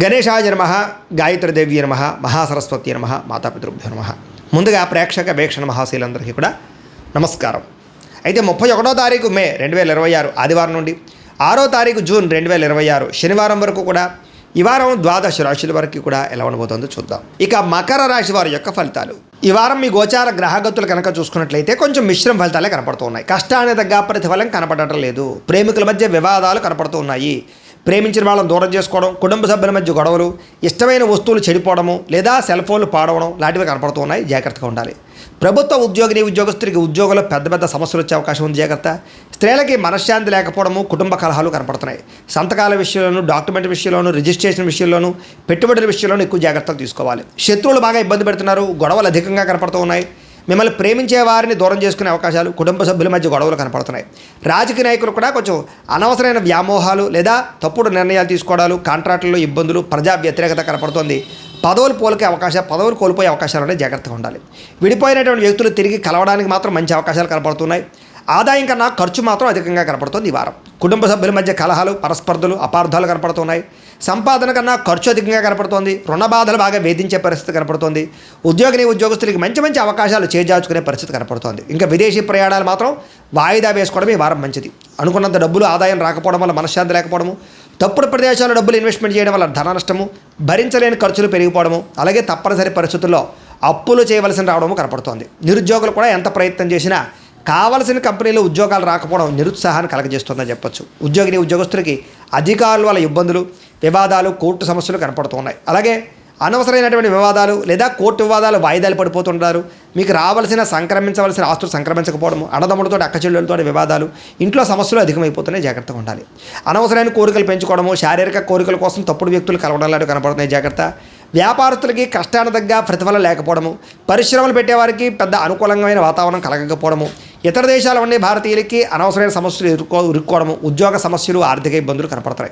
గణేశాయ నమః, గాయత్రీదేవి నమః, మహాసరస్వతి నమః, మాతాపితృభ్యో నమః. ముందుగా ప్రేక్షక వీక్షణ మహాశీలందరికీ కూడా నమస్కారం. అయితే 31వ తారీఖు మే 2026 ఆదివారం నుండి 6వ తారీఖు జూన్ 2026 శనివారం వరకు కూడా ఈ వారం ద్వాదశ రాశుల వరకు కూడా ఎలా ఉండబోతుందో చూద్దాం. ఇక మకర రాశి వారి యొక్క ఫలితాలు. ఈ వారం మీ గోచార గ్రహగతులు కనుక చూసుకున్నట్లయితే కొంచెం మిశ్రమ ఫలితాలే కనపడుతూ ఉన్నాయి. కష్టానికి తగ్గ ప్రతిఫలం కనపడటం లేదు. ప్రేమికుల మధ్య వివాదాలు కనపడుతూ ఉన్నాయి. ప్రేమించిన వాళ్ళని దూరం చేసుకోవడం, కుటుంబ సభ్యుల మధ్య గొడవలు, ఇష్టమైన వస్తువులు చెడిపోవడము లేదా సెల్ ఫోన్లు పాడవడం లాంటివి కనపడుతూ ఉన్నాయి. జాగ్రత్తగా ఉండాలి. ప్రభుత్వ ఉద్యోగస్తులకి ఉద్యోగంలో పెద్ద పెద్ద సమస్యలు వచ్చే అవకాశం ఉంది. జాగ్రత్త. స్త్రీలకి మనశ్శాంతి లేకపోవడము, కుటుంబ కలహాలు కనపడుతున్నాయి. సంతకాల విషయంలోనూ, డాక్యుమెంట్ విషయంలోనూ, రిజిస్ట్రేషన్ విషయంలోనూ, పెట్టుబడుల విషయంలోనూ ఎక్కువ జాగ్రత్తలు తీసుకోవాలి. శత్రువులు బాగా ఇబ్బంది పెడుతున్నారు. గొడవలు అధికంగా కనపడుతూ ఉన్నాయి. మిమ్మల్ని ప్రేమించే వారిని దూరం చేసుకునే అవకాశాలు, కుటుంబ సభ్యుల మధ్య గొడవలు కనపడుతున్నాయి. రాజకీయ నాయకులు కూడా కొంచెం అనవసరమైన వ్యామోహాలు లేదా తప్పుడు నిర్ణయాలు తీసుకోవడాలు, కాంట్రాక్టుల్లో ఇబ్బందులు, ప్రజా వ్యతిరేకత కనపడుతోంది. పదవులు కోల్పోయే అవకాశాలు ఉన్నాయి. జాగ్రత్తగా ఉండాలి. విడిపోయినటువంటి వ్యక్తులు తిరిగి కలవడానికి మాత్రం మంచి అవకాశాలు కనపడుతున్నాయి. ఆదాయం కన్నా ఖర్చు మాత్రం అధికంగా కనపడుతుంది ఈ వారం. కుటుంబ సభ్యుల మధ్య కలహాలు, పరస్పర్ధలు, అపార్థాలు కనపడుతున్నాయి. సంపాదన కన్నా ఖర్చు అధికంగా కనపడుతోంది. రుణ బాధలు బాగా వేధించే పరిస్థితి కనపడుతోంది. ఉద్యోగస్తులకి మంచి అవకాశాలు చేజార్చుకునే పరిస్థితి కనపడుతోంది. ఇంకా విదేశీ ప్రయాణాలు మాత్రం వాయిదా వేసుకోవడమే ఈ వారం మంచిది. అనుకున్నంత డబ్బులు ఆదాయం రాకపోవడం వల్ల మనశ్శాంతి లేకపోవడము, తప్పుడు ప్రదేశాల్లో డబ్బులు ఇన్వెస్ట్మెంట్ చేయడం వల్ల ధన నష్టము, భరించలేని ఖర్చులు పెరిగిపోవడము, అలాగే తప్పనిసరి పరిస్థితుల్లో అప్పులు చేయవలసి రావడము కనపడుతోంది. నిరుద్యోగులు కూడా ఎంత ప్రయత్నం చేసినా కావలసిన కంపెనీలో ఉద్యోగాలు రాకపోవడం నిరుత్సాహాన్ని కలగజేస్తుందని చెప్పొచ్చు. ఉద్యోగస్తులకి అధికారుల వల్ల ఇబ్బందులు, వివాదాలు, కోర్టు సమస్యలు కనపడుతున్నాయి. అలాగే అనవసరమైనటువంటి వివాదాలు లేదా కోర్టు వివాదాలు వాయిదాలు పడిపోతుంటారు. మీకు సంక్రమించవలసిన ఆస్తులు సంక్రమించకపోవడము, అన్నదమ్ములతో అక్కచెల్లెలతో వివాదాలు, ఇంట్లో సమస్యలు అధికమైపోతున్నాయి. జాగ్రత్తగా ఉండాలి. అనవసరమైన కోరికలు పెంచుకోవడము, శారీరక కోరికల కోసం తప్పుడు వ్యక్తులు కలవడాలు కనపడుతున్నాయి. జాగ్రత్త. వ్యాపారస్తులకి కష్టానికి తగ్గ ప్రతిఫలం లేకపోవడము, పరిశ్రమలు పెట్టేవారికి పెద్ద అనుకూలమైన వాతావరణం కలగకపోవడము, ఇతర దేశాల ఉండే భారతీయులకి అనవసరమైన సమస్యలు ఇరుక్కోవడము, ఉద్యోగ సమస్యలు, ఆర్థిక ఇబ్బందులు కనపడతాయి.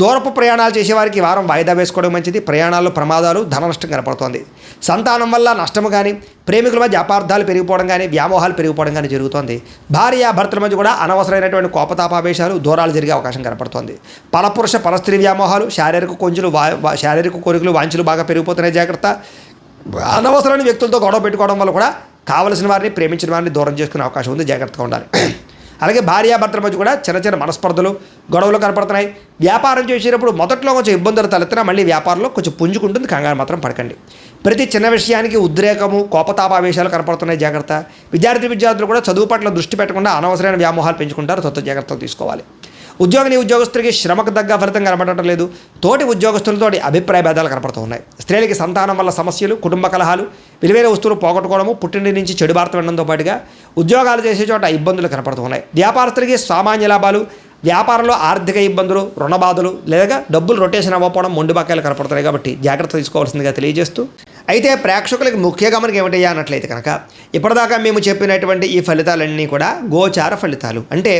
దూరపు ప్రయాణాలు చేసేవారికి వారం వాయిదా వేసుకోవడం మంచిది. ప్రయాణాల్లో ప్రమాదాలు, ధన నష్టం కనపడుతోంది. సంతానం వల్ల నష్టము కానీ, ప్రేమికుల మధ్య అపార్థాలు పెరిగిపోవడం కానీ, వ్యామోహాలు పెరిగిపోవడం కానీ జరుగుతోంది. భార్యాభర్తల మధ్య కూడా అనవసరమైనటువంటి కోపతాపావేశాలు, దూరాలు జరిగే అవకాశం కనపడుతోంది. పరపురుష పరస్త్రీ వ్యామోహాలు, శారీరక కోరికలు, వాంఛలు బాగా పెరిగిపోతున్నాయి. జాగ్రత్త. అనవసరమైన వ్యక్తులతో గొడవ పెట్టుకోవడం వల్ల కూడా కావలసిన వారిని, ప్రేమించిన వారిని దూరం చేసుకునే అవకాశం ఉంది. జాగ్రత్తగా ఉండాలి. అలాగే భార్యాభర్తల మధ్య కూడా చిన్న మనస్పర్ధలు, గొడవలు కనపడుతున్నాయి. వ్యాపారం చేసేటప్పుడు మొదట్లో కొంచెం ఇబ్బందులు తలెత్తినా మళ్ళీ వ్యాపారంలో కొంచెం పుంజుకుంటుంది. కంగారు మాత్రం పడకండి. ప్రతి చిన్న విషయానికి ఉద్రేకము, కోపతాపావేశాలు కనపడుతున్నాయి. జాగ్రత్త. విద్యార్థులు కూడా చదువు పట్ల దృష్టి పెట్టకుండా అనవసరమైన వ్యామోహాలు పెంచుకుంటారు. జాగ్రత్తలు తీసుకోవాలి. ఉద్యోగస్తులకి శ్రమకు తగ్గ ఫలితం కనపడటం లేదు. తోటి ఉద్యోగస్తులతో అభిప్రాయ భేదాలు కనపడుతూ ఉన్నాయి. స్త్రీలకి సంతానం వల్ల సమస్యలు, కుటుంబ కలహాలు, విలువైన వస్తువులు పోగొట్టుకోవడము, పుట్టింటి నుంచి చెడు వార్త వినడంతో పాటుగా ఉద్యోగాలు చేసే చోట ఇబ్బందులు కనపడుతూ ఉన్నాయి. వ్యాపారస్తులకి సామాన్య లాభాలు, వ్యాపారంలో ఆర్థిక ఇబ్బందులు, రుణ బాధలు లేదా డబ్బులు రొటేషన్ అవ్వకపోవడం, మొండి బకాయిలు కనపడుతున్నాయి. కాబట్టి జాగ్రత్త తీసుకోవాల్సిందిగా తెలియజేస్తూ, అయితే ప్రేక్షకులకి ముఖ్య గమనిక ఏమిటయ్యా అన్నట్లయితే కనుక ఇప్పటిదాకా మేము చెప్పినటువంటి ఈ ఫలితాలన్నీ కూడా గోచార ఫలితాలు. అంటే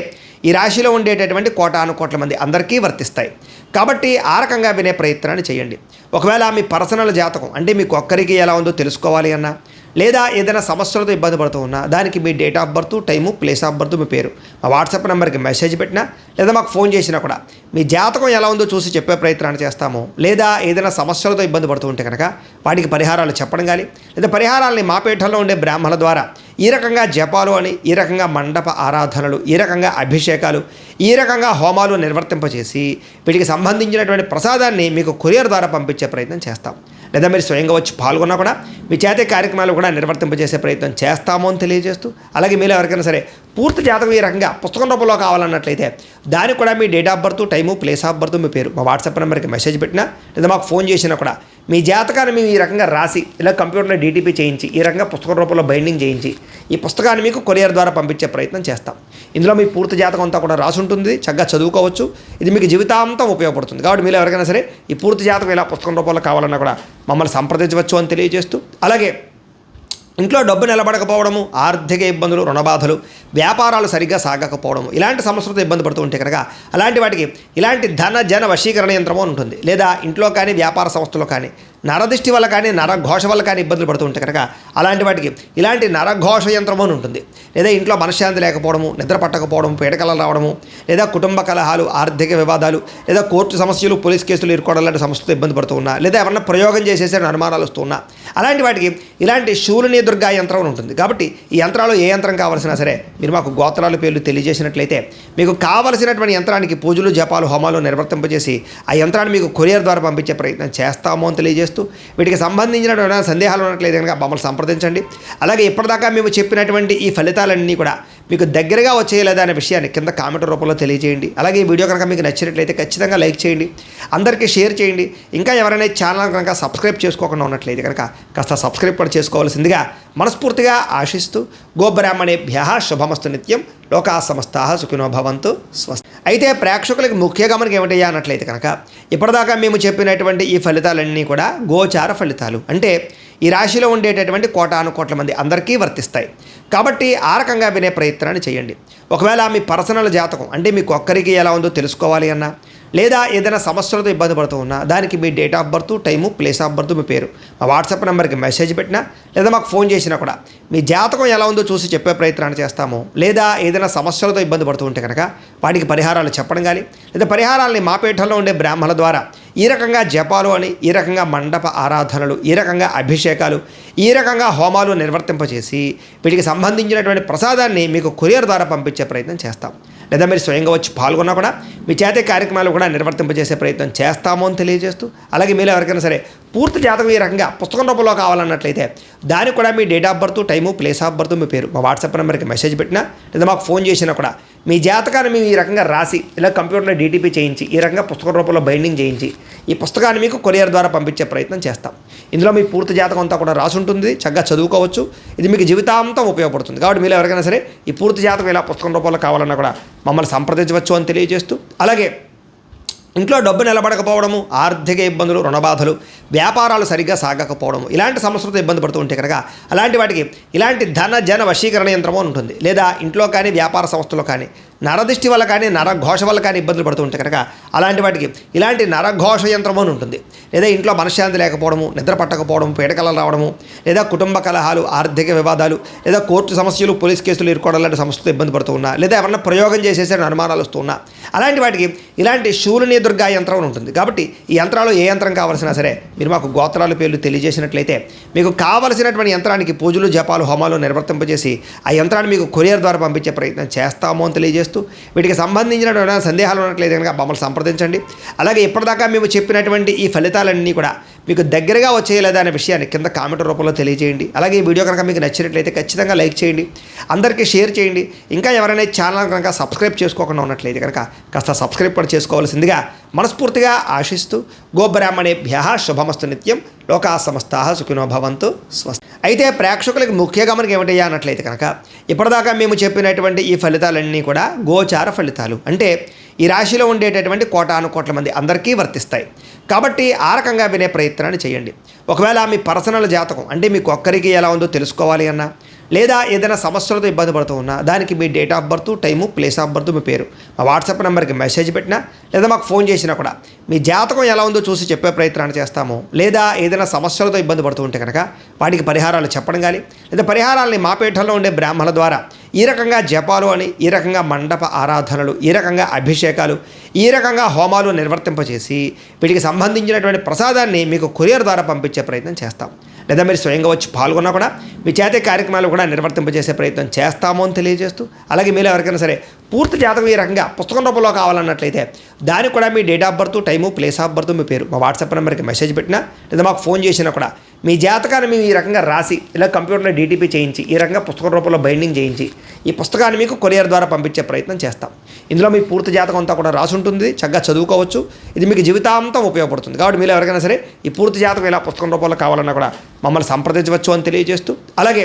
ఈ రాశిలో ఉండేటటువంటి కోటానుకోట్ల మంది అందరికీ వర్తిస్తాయి. కాబట్టి ఆ రకంగా వినే ప్రయత్నాన్ని చేయండి. ఒకవేళ మీ పర్సనల్ జాతకం అంటే మీకు ఒక్కరికి ఎలా ఉందో తెలుసుకోవాలి అన్నా, లేదా ఏదైనా సమస్యలతో ఇబ్బంది పడుతూ ఉన్నా, దానికి మీ date of birth, time, place of birth, మీ పేరు మా వాట్సాప్ నెంబర్కి మెసేజ్ పెట్టినా లేదా మాకు ఫోన్ చేసినా కూడా మీ జాతకం ఎలా ఉందో చూసి చెప్పే ప్రయత్నాన్ని చేస్తాము. లేదా ఏదైనా సమస్యలతో ఇబ్బంది పడుతూ ఉంటే కనుక వాటికి పరిహారాలు చెప్పడం కానీ, లేదా పరిహారాలని మా పీఠంలో ఉండే బ్రాహ్మణుల ద్వారా ఈ రకంగా జపాలు అని, ఈ రకంగా మండప ఆరాధనలు, ఈ రకంగా అభిషేకాలు, ఈ రకంగా హోమాలు నిర్వర్తింపచేసి వీటికి సంబంధించినటువంటి ప్రసాదాన్ని మీకు కొరియర్ ద్వారా పంపించే ప్రయత్నం చేస్తాం. లేదా మీరు స్వయంగా వచ్చి పాల్గొన్నా కూడా మీ చేతే కార్యక్రమాలు కూడా నిర్వర్తింపజేసే ప్రయత్నం చేస్తాము అని తెలియజేస్తూ, అలాగే మీలో ఎవరికైనా సరే పూర్తి జాతకం ఈ రకంగా పుస్తకం రూపంలో కావాలన్నట్లయితే దానికి కూడా మీ date of birth, time, place of birth, మీ పేరు మా వాట్సాప్ నెంబర్కి మెసేజ్ పెట్టినా లేదా మాకు ఫోన్ చేసినా కూడా మీ జాతకాన్ని మేము ఈ రకంగా రాసి ఇలా కంప్యూటర్లో డీటీపీ చేయించి ఈ రకంగా పుస్తకం రూపంలో బైండింగ్ చేయించి ఈ పుస్తకాన్ని మీకు కొరియర్ ద్వారా పంపించే ప్రయత్నం చేస్తాం. ఇందులో మీ పూర్తి జాతకం అంతా కూడా రాసి ఉంటుంది. చక్కగా చదువుకోవచ్చు. ఇది మీకు జీవితాంతం ఉపయోగపడుతుంది. కాబట్టి మీరు ఎవరికైనా సరే ఈ పూర్తి జాతకం ఇలా పుస్తకం రూపంలో కావాలన్నా కూడా మమ్మల్ని సంప్రదించవచ్చు అని తెలియజేస్తూ, అలాగే ఇంట్లో డబ్బు నిలబడకపోవడము, ఆర్థిక ఇబ్బందులు, రుణబాధలు, వ్యాపారాలు సరిగ్గా సాగకపోవడము, ఇలాంటి సమస్యలతో ఇబ్బంది పడుతూ ఉంటే కనుక అలాంటి వాటికి ఇలాంటి ధన జన వశీకరణ యంత్రము ఉంటుంది. లేదా ఇంట్లో కానీ వ్యాపార సంస్థలో కానీ నరదిష్టి వల్ల కానీ నరఘోష వల్ల కానీ ఇబ్బందులు పడుతూ ఉంటే కనుక అలాంటి వాటికి ఇలాంటి నరఘోష యంత్రము అని ఉంటుంది. లేదా ఇంట్లో మనశ్శాంతి లేకపోవడము, నిద్ర పట్టకపోవడం, పీడకలలు రావడము, లేదా కుటుంబ కలహాలు, ఆర్థిక వివాదాలు, లేదా కోర్టు సమస్యలు, పోలీస్ కేసులు ఇరుకోవడం లాంటి సమస్యలతో ఇబ్బంది పడుతూ ఉన్నా, లేదా ఎవరన్నా ప్రయోగం చేసేసరి అనుమానాలు వస్తూ ఉన్నా, అలాంటి వాటికి ఇలాంటి శూలిని దుర్గా యంత్రం అని ఉంటుంది. కాబట్టి ఈ యంత్రాలు ఏ యంత్రం కావాల్సినా సరే మీరు మాకు గోత్రాల పేర్లు తెలియజేసినట్లయితే మీకు కావలసినటువంటి యంత్రానికి పూజలు, జపాలు, హోమాలు నిర్వర్తింపజేసి ఆ యంత్రాన్ని మీకు కొరియర్ ద్వారా పంపించే ప్రయత్నం చేస్తాము అని తెలియజేస్తూ, వీటికి సంబంధించినటువంటి సందేహాలు ఉన్నట్లయితే కనుక మమ్మల్ని సంప్రదించండి. అలాగే ఇప్పటిదాకా మేము చెప్పినటువంటి ఈ ఫలితాలన్నీ కూడా మీకు దగ్గరగా వచ్చేయలేదా అనే విషయాన్ని కింద కామెంట్ రూపంలో తెలియజేయండి. అలాగే ఈ వీడియో కనుక మీకు నచ్చినట్లయితే ఖచ్చితంగా లైక్ చేయండి, అందరికీ షేర్ చేయండి. ఇంకా ఎవరైనా ఛానల్ కనుక సబ్స్క్రైబ్ చేసుకోకుండా ఉన్నట్లయితే కనుక కాస్త సబ్స్క్రైబ్ కూడా చేసుకోవాల్సిందిగా మనస్ఫూర్తిగా ఆశిస్తూ, గోబ్రాహ్మణేభ్యః శుభమస్తు నిత్యం, లోకా సమస్తాః సుఖినో భవంతు, స్వస్తి. అయితే ప్రేక్షకులకి ముఖ్య గమనిక ఏమిటయ్యా అన్నట్లయితే కనుక ఇప్పటిదాకా మేము చెప్పినటువంటి ఈ ఫలితాలన్నీ కూడా గోచార ఫలితాలు, అంటే ఈ రాశిలో ఉండేటటువంటి కోటాను కోట్ల మంది అందరికీ వర్తిస్తాయి. కాబట్టి ఆ రకంగా వినే ప్రయత్నాన్ని చేయండి. ఒకవేళ మీ పర్సనల్ జాతకం అంటే మీకు ఒక్కరికి ఎలా ఉందో తెలుసుకోవాలి అన్నా, లేదా ఏదైనా సమస్యలతో ఇబ్బంది పడుతూ ఉన్నా, దానికి మీ date of birth, time, place of birth, మీ పేరు మా వాట్సాప్ నెంబర్కి మెసేజ్ పెట్టినా, లేదా మాకు ఫోన్ చేసినా కూడా మీ జాతకం ఎలా ఉందో చూసి చెప్పే ప్రయత్నాన్ని చేస్తాము. లేదా ఏదైనా సమస్యలతో ఇబ్బంది పడుతూ ఉంటే కనుక వాటికి పరిహారాలు చెప్పడం కానీ, లేదా పరిహారాలని మా పీఠంలో ఉండే బ్రాహ్మణుల ద్వారా ఈ రకంగా జపాలు అని, ఈ రకంగా మండప ఆరాధనలు, ఈ రకంగా అభిషేకాలు, ఈ రకంగా హోమాలు నిర్వర్తింపచేసి వీటికి సంబంధించినటువంటి ప్రసాదాన్ని మీకు కొరియర్ ద్వారా పంపించే ప్రయత్నం చేస్తాం. లేదా మీరు స్వయంగా వచ్చి పాల్గొన్నా కూడా మీ చేతే కార్యక్రమాలు కూడా నిర్వర్తింపజేసే ప్రయత్నం చేస్తాము అని తెలియజేస్తూ, అలాగే మీరు ఎవరికైనా సరే పూర్తి జాతకం ఈ రకంగా పుస్తకం రూపంలో కావాలన్నట్లయితే దానికి కూడా మీ date of birth, time, place of birth, మీ పేరు మా వాట్సాప్ నెంబర్కి మెసేజ్ పెట్టినా, లేదా మాకు ఫోన్ చేసినా కూడా మీ జాతకాన్ని మేము ఈ రకంగా రాసి ఇలా కంప్యూటర్లో డీటీపీ చేయించి ఈ రకంగా పుస్తకం రూపంలో బైండింగ్ చేయించి ఈ పుస్తకాన్ని మీకు కొరియర్ ద్వారా పంపించే ప్రయత్నం చేస్తాం. ఇందులో మీ పూర్తి జాతకం అంతా కూడా రాసి ఉంటుంది, చక్కగా చదువుకోవచ్చు. ఇది మీకు జీవితాంతం ఉపయోగపడుతుంది. కాబట్టి మీరు ఎవరికైనా సరే ఈ పూర్తి జాతకం ఇలా పుస్తకం రూపంలో కావాలన్నా కూడా మమ్మల్ని సంప్రదించవచ్చు అని తెలియజేస్తూ, అలాగే ఇంట్లో డబ్బు నిలబడకపోవడము, ఆర్థిక ఇబ్బందులు, రుణబాధలు, వ్యాపారాలు సరిగ్గా సాగకపోవడము, ఇలాంటి సమస్యలతో ఇబ్బంది పడుతూ ఉంటే కనుక అలాంటి వాటికి ఇలాంటి ధన జన వశీకరణ యంత్రము అని ఉంటుంది. లేదా ఇంట్లో కానీ వ్యాపార సంస్థలో కానీ నరదిష్టి వల్ల కానీ నరఘోష వల్ల కానీ ఇబ్బందులు పడుతూ ఉంటే కనుక అలాంటి వాటికి ఇలాంటి నరఘోష యంత్రము అని ఉంటుంది. లేదా ఇంట్లో మనశ్శాంతి లేకపోవడము, నిద్ర పట్టకపోవడం, పీడకలలు రావడము, లేదా కుటుంబ కలహాలు, ఆర్థిక వివాదాలు, లేదా కోర్టు సమస్యలు, పోలీస్ కేసులు ఇరుకోవడం లాంటి సమస్యలతో ఇబ్బంది పడుతూ ఉన్నా, లేదా ఎవరన్నా ప్రయోగం చేసేసరి అనుమానాలు వస్తూ ఉన్నా, అలాంటి వాటికి ఇలాంటి శూలిని దుర్గా యంత్రం అని ఉంటుంది. కాబట్టి ఈ యంత్రాలు ఏ యంత్రం కావాల్సినా సరే మీరు మాకు గోత్రాల పేర్లు తెలియజేసినట్లయితే మీకు కావలసినటువంటి యంత్రానికి పూజలు, జపాలు, హోమాలు నిర్వర్తింపజేసి ఆ యంత్రాన్ని మీకు కొరియర్ ద్వారా పంపించే ప్రయత్నం చేస్తాము అని తెలియజేస్తూ, వీటికి సంబంధించినటువంటి సందేహాలు ఉన్నట్లయితే కనుక మమ్మల్ని సంప్రదించండి. అలాగే ఇప్పటిదాకా మేము చెప్పినటువంటి ఈ ఫలితాలన్నీ కూడా మీకు దగ్గరగా వచ్చేయలేదా అనే విషయాన్ని కింద కామెంట్ రూపంలో తెలియజేయండి. అలాగే ఈ వీడియో కనుక మీకు నచ్చినట్లయితే ఖచ్చితంగా లైక్ చేయండి, అందరికీ షేర్ చేయండి. ఇంకా ఎవరైనా ఛానల్ కనుక సబ్స్క్రైబ్ చేసుకోకుండా ఉన్నట్లయితే కనుక కాస్త సబ్స్క్రైబ్ కూడా చేసుకోవాల్సిందిగా మనస్ఫూర్తిగా ఆశిస్తూ, గోబ్రాహ్మణేభ్యః శుభమస్తు నిత్యం, లోకా సమస్తాః సుఖినో భవంతు, స్వస్తి. అయితే ప్రేక్షకులకి ముఖ్య గమనిక ఏమిటయ్యా అన్నట్లయితే కనుక ఇప్పటిదాకా మేము చెప్పినటువంటి ఈ ఫలితాలన్నీ కూడా గోచార ఫలితాలు, అంటే ఈ రాశిలో ఉండేటటువంటి కోటాను కోట్ల మంది అందరికీ వర్తిస్తాయి. కాబట్టి ఆ రకంగా వినే ప్రయత్నాన్ని చేయండి. ఒకవేళ మీ పర్సనల్ జాతకం అంటే మీకు ఒక్కరికి ఎలా ఉందో తెలుసుకోవాలి అన్నా, లేదా ఏదైనా సమస్యలతో ఇబ్బంది పడుతూ ఉన్నా, దానికి మీ date of birth, time, place of birth, మీ పేరు మా వాట్సాప్ నెంబర్కి మెసేజ్ పెట్టినా, లేదా మాకు ఫోన్ చేసినా కూడా మీ జాతకం ఎలా ఉందో చూసి చెప్పే ప్రయత్నాన్ని చేస్తాము. లేదా ఏదైనా సమస్యలతో ఇబ్బంది పడుతూ ఉంటే కనుక వాటికి పరిహారాలు చెప్పడం కానీ, లేదా పరిహారాలని మా పీఠంలో ఉండే బ్రాహ్మణుల ద్వారా ఈ రకంగా జపాలు అని, ఈ రకంగా మండప ఆరాధనలు, ఈ రకంగా అభిషేకాలు, ఈ రకంగా హోమాలు నిర్వర్తింపచేసి వీటికి సంబంధించినటువంటి ప్రసాదాన్ని మీకు కొరియర్ ద్వారా పంపించే ప్రయత్నం చేస్తాం. లేదా మీరు స్వయంగా వచ్చి పాల్గొన్నా కూడా మీ చేతే కార్యక్రమాలు కూడా నిర్వర్తింపజేసే ప్రయత్నం చేస్తాము అని తెలియజేస్తూ, అలాగే మీరు ఎవరికైనా సరే పూర్తి జాతకం ఈ రకంగా పుస్తకం రూపంలో కావాలన్నట్లయితే దానికి కూడా మీ date of birth, time, place of birth, మీ పేరు మా వాట్సాప్ నెంబర్కి మెసేజ్ పెట్టినా, లేదా మాకు ఫోన్ చేసినా కూడా మీ జాతకాన్ని మేము ఈ రకంగా రాసి ఇలా కంప్యూటర్లో డీటీపీ చేయించి ఈ రకంగా పుస్తకం రూపంలో బైండింగ్ చేయించి ఈ పుస్తకాన్ని మీకు కొరియర్ ద్వారా పంపించే ప్రయత్నం చేస్తాం. ఇందులో మీ పూర్తి జాతకం అంతా కూడా రాసి ఉంటుంది, చక్కగా చదువుకోవచ్చు. ఇది మీకు జీవితాంతం ఉపయోగపడుతుంది. కాబట్టి మీరు ఎవరికైనా సరే ఈ పూర్తి జాతకం ఇలా పుస్తకం రూపంలో కావాలన్నా కూడా మమ్మల్ని సంప్రదించవచ్చు అని తెలియజేస్తూ, అలాగే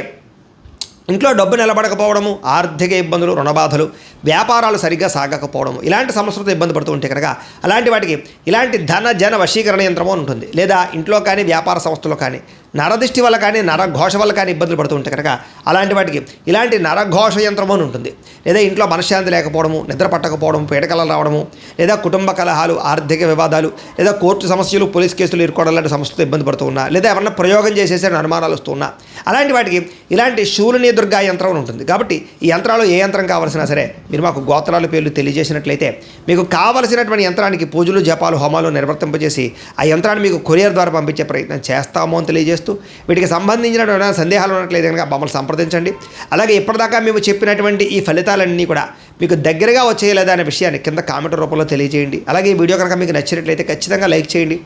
ఇంట్లో డబ్బు నిలబడకపోవడము, ఆర్థిక ఇబ్బందులు, రుణబాధలు, వ్యాపారాలు సరిగ్గా సాగకపోవడము, ఇలాంటి సమస్యలతో ఇబ్బంది పడుతూ ఉంటే కనుక అలాంటి వాటికి ఇలాంటి ధన జన వశీకరణ యంత్రము అని ఉంటుంది. లేదా ఇంట్లో కానీ వ్యాపార సంస్థలో కానీ నరదిష్టి వల్ల కానీ నరఘోష వల్ల కానీ ఇబ్బందులు పడుతూ ఉంటే కనుక అలాంటి వాటికి ఇలాంటి నరఘోష యంత్రం అని ఉంటుంది. లేదా ఇంట్లో మనశ్శాంతి లేకపోవడము, నిద్ర పట్టకపోవడం, పీడకలలు రావడము, లేదా కుటుంబ కలహాలు, ఆర్థిక వివాదాలు, లేదా కోర్టు సమస్యలు, పోలీస్ కేసులు ఇరుకోవడం లాంటి సమస్యలతో ఇబ్బంది పడుతూ ఉన్నా, లేదా ఎవరన్నా ప్రయోగం చేసేసే అనుమానాలు వస్తూ ఉన్నా, అలాంటి వాటికి ఇలాంటి శూలిని దుర్గా యంత్రం అని ఉంటుంది. కాబట్టి ఈ యంత్రాలు ఏ యంత్రం కావాల్సినా సరే మీరు మాకు గోత్రాల పేర్లు తెలియజేసినట్లయితే మీకు కావలసినటువంటి యంత్రానికి పూజలు, జపాలు, హోమాలు నిర్వర్తింపజేసి ఆ యంత్రాన్ని మీకు కొరియర్ ద్వారా పంపించే ప్రయత్నం చేస్తాము అని తెలియజేస్తూ, వీటికి సంబంధించిన సందేహాలు ఉన్నట్లయితే కనుక మమ్మల్ని సంప్రదించండి. అలాగే ఇప్పటిదాకా మేము చెప్పినటువంటి ఈ ఫలితాలన్నీ కూడా మీకు దగ్గరగా వచ్చేయలేదా అనే విషయాన్ని కింద కామెంట్ రూపంలో తెలియజేయండి. అలాగే ఈ వీడియో కనుక మీకు నచ్చినట్లయితే ఖచ్చితంగా లైక్ చేయండి,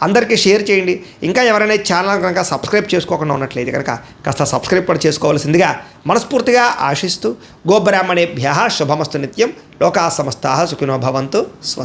అందరికీ షేర్ చేయండి. ఇంకా ఎవరైనా ఛానల్ కనుక సబ్స్క్రైబ్ చేసుకోకుండా ఉన్నట్లయితే కనుక కాస్త సబ్స్క్రైబ్ కూడా చేసుకోవాల్సిందిగా మనస్ఫూర్తిగా ఆశిస్తూ, గోబ్రాహ్మణేభ్యః శుభమస్తు నిత్యం, లోకా సమస్తాః సుఖినో భవంతు. స్వస్తి.